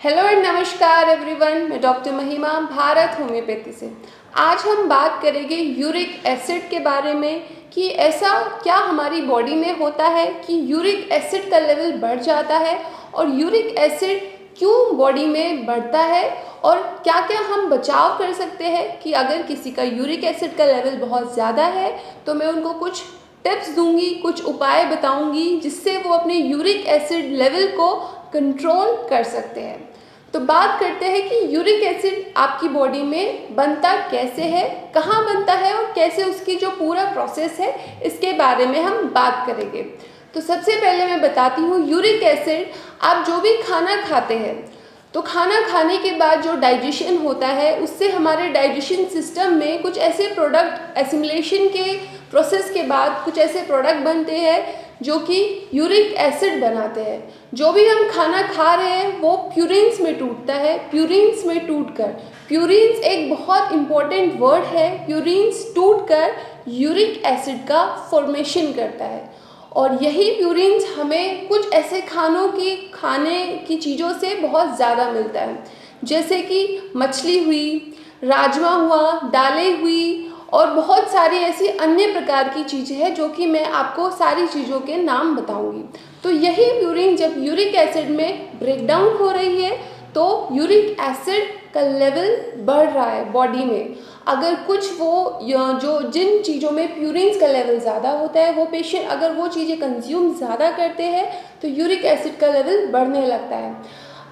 Hello and नमस्कार everyone, मैं doctor महिमा भारत होम्योपैथी से। आज हम बात करेंगे यूरिक एसिड के बारे में कि ऐसा क्या हमारी बॉडी में होता है कि यूरिक एसिड का लेवल बढ़ जाता है और यूरिक एसिड क्यों बॉडी में बढ़ता है और क्या क्या हम बचाव कर सकते हैं कि अगर किसी का यूरिक एसिड का लेवल बहुत ज़्यादा है तो मैं उनको कुछ टिप्स दूंगी, कुछ उपाय बताऊंगी जिससे वो अपने यूरिक एसिड लेवल को कंट्रोल कर सकते हैं। तो बात करते हैं कि यूरिक एसिड आपकी बॉडी में बनता कैसे है, कहाँ बनता है और कैसे उसकी जो पूरा प्रोसेस है इसके बारे में हम बात करेंगे। तो सबसे पहले मैं बताती हूँ यूरिक एसिड, आप जो भी खाना खाते हैं तो खाना खाने के बाद जो डाइजेशन होता है उससे हमारे डाइजेशन सिस्टम में कुछ ऐसे प्रोडक्ट एसिमिलेशन के प्रोसेस के बाद कुछ ऐसे प्रोडक्ट बनते हैं जो कि यूरिक एसिड बनाते हैं। जो भी हम खाना खा रहे हैं वो प्यूरिन्स में टूटता है। प्यूरिन्स में टूटकर, प्यूरिन्स एक बहुत इम्पॉर्टेंट वर्ड है, प्यूरिन्स टूटकर यूरिक एसिड का फॉर्मेशन करता है और यही प्यूरिन्स हमें कुछ ऐसे खाने की चीज़ों से बहुत ज़्यादा मिलता है, जैसे कि मछली हुई, राजमा हुआ, दालें हुई और बहुत सारी ऐसी अन्य प्रकार की चीज़ें हैं जो कि मैं आपको सारी चीज़ों के नाम बताऊंगी। तो यही प्यूरिन जब यूरिक एसिड में ब्रेक डाउन हो रही है तो यूरिक एसिड का लेवल बढ़ रहा है बॉडी में। अगर कुछ जो जिन चीज़ों में प्यूरिन्स का लेवल ज़्यादा होता है वो पेशेंट अगर वो चीज़ें कंज्यूम ज़्यादा करते हैं तो यूरिक एसिड का लेवल बढ़ने लगता है।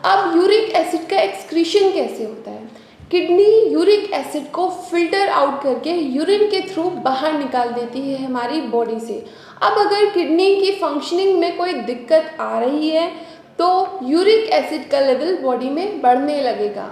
अब यूरिक एसिड का एक्सक्रीशन कैसे होता है? किडनी यूरिक एसिड को फिल्टर आउट करके यूरिन के थ्रू बाहर निकाल देती है हमारी बॉडी से। अब अगर किडनी की फंक्शनिंग में कोई दिक्कत आ रही है तो यूरिक एसिड का लेवल बॉडी में बढ़ने लगेगा।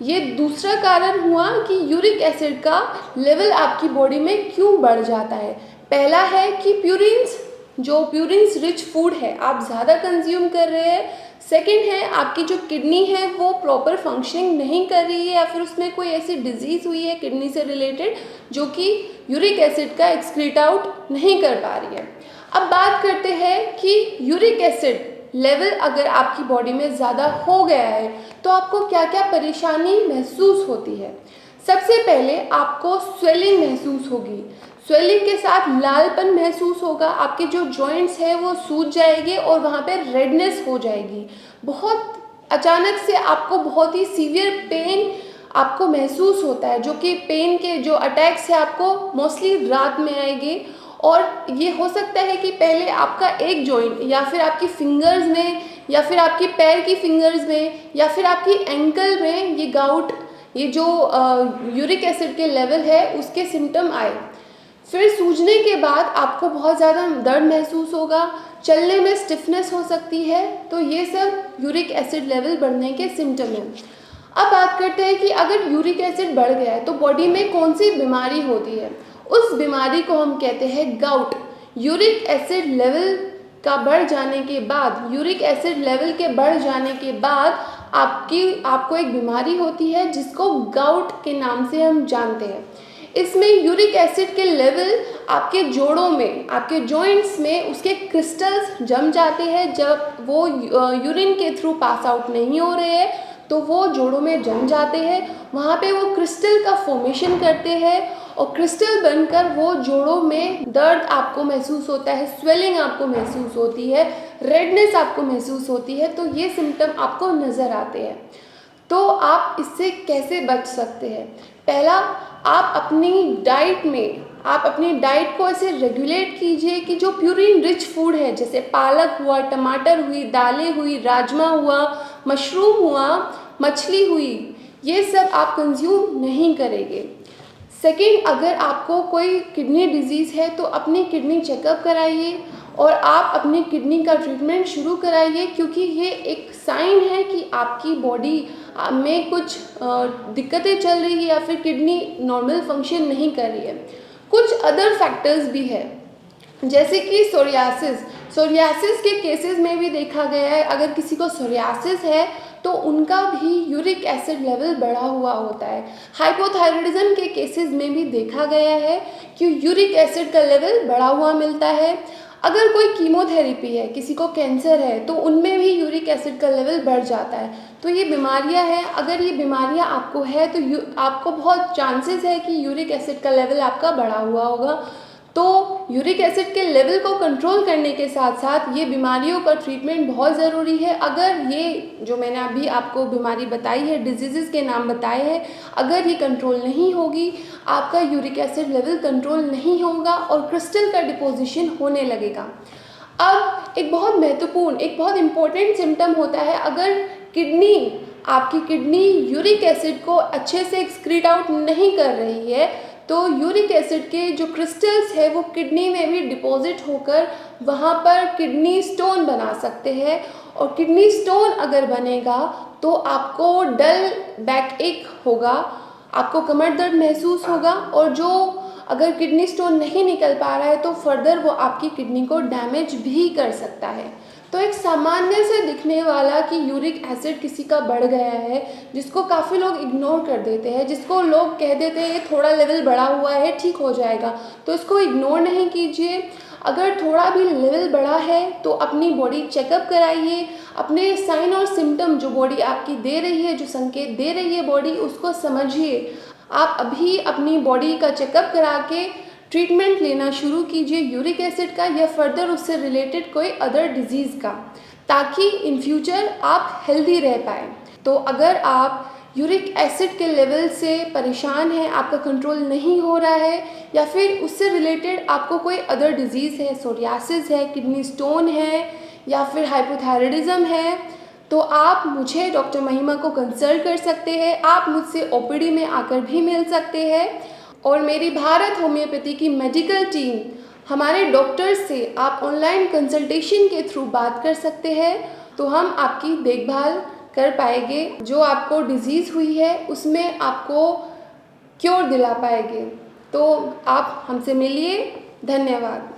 ये दूसरा कारण हुआ कि यूरिक एसिड का लेवल आपकी बॉडी में क्यों बढ़ जाता है। पहला है कि प्यूरिन्स रिच फूड है आप ज़्यादा कंज्यूम कर रहे हैं। सेकेंड है आपकी जो किडनी है वो प्रॉपर फंक्शनिंग नहीं कर रही है या फिर उसमें कोई ऐसी डिजीज़ हुई है किडनी से रिलेटेड जो कि यूरिक एसिड का एक्सक्रीट आउट नहीं कर पा रही है। अब बात करते हैं कि यूरिक एसिड लेवल अगर आपकी बॉडी में ज़्यादा हो गया है तो आपको क्या क्या परेशानी महसूस होती है। सबसे पहले आपको स्वेलिंग महसूस होगी, स्वेलिंग के साथ लालपन महसूस होगा, आपके जो जॉइंट्स हैं वो सूज जाएंगे और वहाँ पे रेडनेस हो जाएगी। बहुत अचानक से आपको बहुत ही सीवियर पेन आपको महसूस होता है, जो कि पेन के जो अटैक्स है आपको मोस्टली रात में आएंगे और ये हो सकता है कि पहले आपका एक जॉइंट या फिर आपकी फिंगर्स में या फिर आपकी पैर की फिंगर्स में या फिर आपकी एंकल में ये गाउट, ये जो यूरिक एसिड के लेवल है उसके सिम्टम आए। फिर सूजने के बाद आपको बहुत ज़्यादा दर्द महसूस होगा, चलने में स्टिफनेस हो सकती है। तो ये सब यूरिक एसिड लेवल बढ़ने के सिम्टम हैं। अब बात करते हैं कि अगर यूरिक एसिड बढ़ गया है तो बॉडी में कौन सी बीमारी होती है। उस बीमारी को हम कहते हैं गाउट। यूरिक एसिड लेवल का बढ़ जाने के बाद, यूरिक एसिड लेवल के बढ़ जाने के बाद आपको एक बीमारी होती है जिसको गाउट के नाम से हम जानते हैं। इसमें यूरिक एसिड के लेवल आपके जोड़ों में, आपके जॉइंट्स में उसके क्रिस्टल्स जम जाते हैं। जब वो यूरिन के थ्रू पास आउट नहीं हो रहे हैं तो वो जोड़ों में जम जाते हैं, वहाँ पे वो क्रिस्टल का फॉर्मेशन करते हैं और क्रिस्टल बनकर वो जोड़ों में दर्द आपको महसूस होता है, स्वेलिंग आपको महसूस होती है, रेडनेस आपको महसूस होती है। तो ये सिम्टम आपको नज़र आते हैं। तो आप इससे कैसे बच सकते हैं? पहला, आप अपनी डाइट को ऐसे रेगुलेट कीजिए कि जो प्यूरिन रिच फूड है जैसे पालक हुआ, टमाटर हुई, दालें हुई, राजमा हुआ, मशरूम हुआ, मछली हुई, ये सब आप कंज्यूम नहीं करेंगे। सेकेंड, अगर आपको कोई किडनी डिजीज़ है तो अपनी किडनी चेकअप कराइए और आप अपनी किडनी का ट्रीटमेंट शुरू कराइए, क्योंकि ये एक साइन है कि आपकी बॉडी में कुछ दिक्कतें चल रही है या फिर किडनी नॉर्मल फंक्शन नहीं कर रही है। कुछ अदर फैक्टर्स भी है जैसे कि सोरियासिस के केसेस में भी देखा गया है, अगर किसी को सोरियासिस है तो उनका भी यूरिक एसिड लेवल बढ़ा हुआ होता है। हाइपोथायराइडिज्म के केसेस में भी देखा गया है कि यूरिक एसिड का लेवल बढ़ा हुआ मिलता है। अगर कोई कीमोथेरेपी है, किसी को कैंसर है, तो उनमें भी यूरिक एसिड का लेवल बढ़ जाता है। तो ये बीमारियां हैं, अगर ये बीमारियां आपको है तो आपको बहुत चांसेस है कि यूरिक एसिड का लेवल आपका बढ़ा हुआ होगा। तो यूरिक एसिड के लेवल को कंट्रोल करने के साथ साथ ये बीमारियों का ट्रीटमेंट बहुत ज़रूरी है। अगर ये जो मैंने अभी आपको बीमारी बताई है, डिजीज़ के नाम बताए हैं, अगर ये कंट्रोल नहीं होगी, आपका यूरिक एसिड लेवल कंट्रोल नहीं होगा और क्रिस्टल का डिपोजिशन होने लगेगा। अब एक बहुत महत्वपूर्ण, एक बहुत इम्पोर्टेंट सिम्टम होता है, अगर आपकी किडनी यूरिक एसिड को अच्छे से एक्सक्रीट आउट नहीं कर रही है, तो यूरिक एसिड के जो क्रिस्टल्स है वो किडनी में भी डिपॉजिट होकर वहाँ पर किडनी स्टोन बना सकते हैं। और किडनी स्टोन अगर बनेगा तो आपको डल बैक एक होगा, आपको कमर दर्द महसूस होगा, और जो अगर किडनी स्टोन नहीं निकल पा रहा है तो फर्दर वो आपकी किडनी को डैमेज भी कर सकता है। तो एक सामान्य से दिखने वाला कि यूरिक एसिड किसी का बढ़ गया है, जिसको काफ़ी लोग इग्नोर कर देते हैं, जिसको लोग कह देते हैं ये थोड़ा लेवल बढ़ा हुआ है, ठीक हो जाएगा, तो इसको इग्नोर नहीं कीजिए। अगर थोड़ा भी लेवल बढ़ा है तो अपनी बॉडी चेकअप कराइए, अपने साइन और सिम्टम जो बॉडी आपकी दे रही है, जो संकेत दे रही है बॉडी, उसको समझिए। आप अभी अपनी बॉडी का चेकअप करा के ट्रीटमेंट लेना शुरू कीजिए यूरिक एसिड का या फर्दर उससे रिलेटेड कोई अदर डिजीज़ का, ताकि इन फ्यूचर आप हेल्दी रह पाएँ। तो अगर आप यूरिक एसिड के लेवल से परेशान हैं, आपका कंट्रोल नहीं हो रहा है, या फिर उससे रिलेटेड आपको कोई अदर डिजीज़ है, सोरियासिस है, किडनी स्टोन है, या फिर हाइपोथायराइडिज्म है, तो आप मुझे डॉक्टर महिमा को कंसल्ट कर सकते हैं। आप मुझसे ओपीडी में आकर भी मिल सकते हैं, और मेरी भारत होम्योपैथी की मेडिकल टीम, हमारे डॉक्टर्स से आप ऑनलाइन कंसल्टेशन के थ्रू बात कर सकते हैं, तो हम आपकी देखभाल कर पाएंगे, जो आपको डिजीज़ हुई है उसमें आपको क्योर दिला पाएंगे। तो आप हमसे मिलिए। धन्यवाद।